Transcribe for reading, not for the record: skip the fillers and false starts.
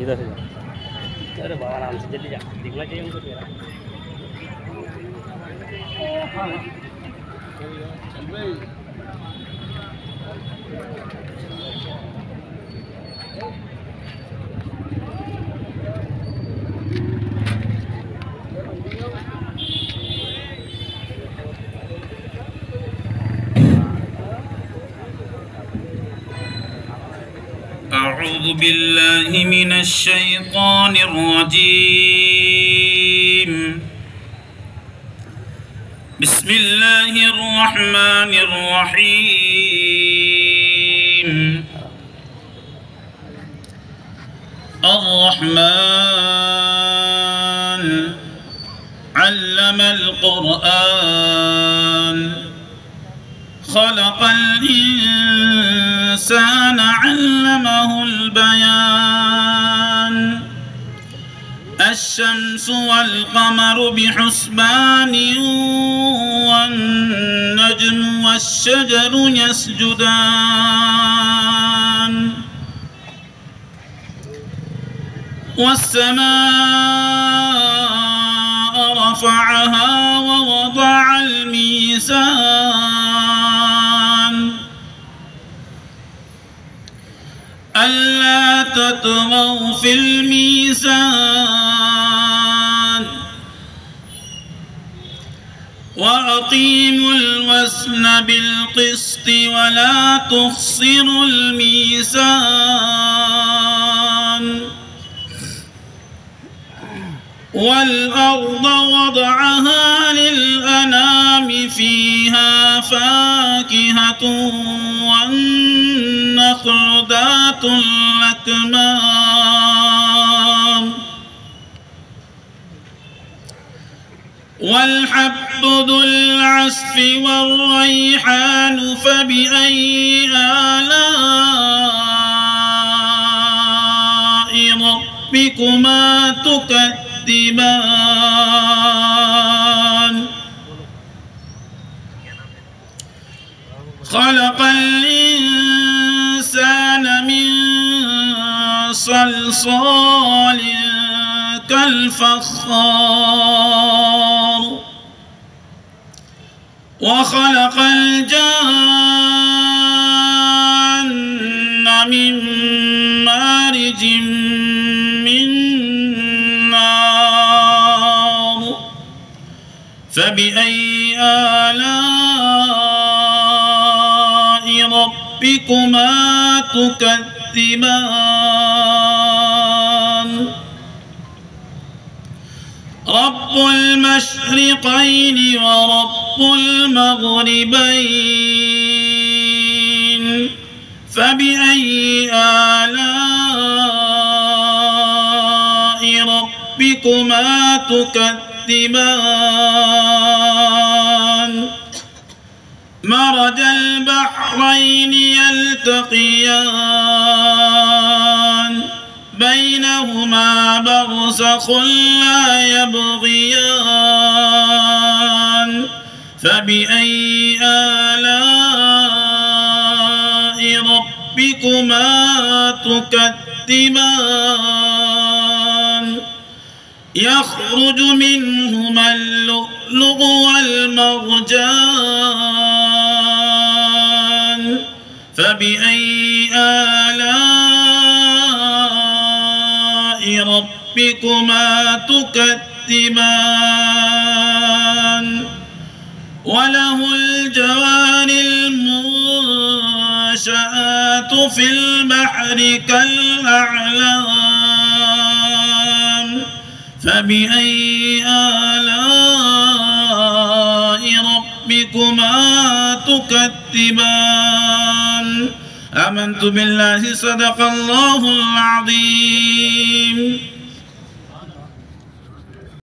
इधर से जा। अरे बाबा आराम से जल्दी जा, दिखना चाहिए उनको तेरा। أعوذ بالله من الشيطان الرجيم. بسم الله الرحمن الرحيم. الرحمن علم القرآن خلق الإنسان علمه البيان. الشمس والقمر بحسبان والنجم والشجر يسجدان. والسماء رفعها ووضع الميزان ألا تطغوا في الميزان وأقيموا الوزن بالقسط ولا تخسروا الميزان. والأرض وضعها للأنام فيها فاكهة والنخل ذات الأكمام والحب ذو العصف والريحان فبأي آلاء ربكما تكذبان. خلق الإنسان من صلصال كالفخار وخلق الجان من مارج من نار فبأي آلاء ربكما تكذبان. رب المشرقين ورب المغربين فبأي آلاء ربكما تكذبان. مرج البحرين يلتقيان بينهما برزخ لا يبغيان فبأي آلاء ربكما تكذبان. يخرج منهما اللؤلؤ والمرجان فبأي آلاء ربكما تكذبان. وله الجوار المنشآت في البحر كالأعلام فبأي آلاء ربكما تكذبان. آمنت بالله صدق الله العظيم.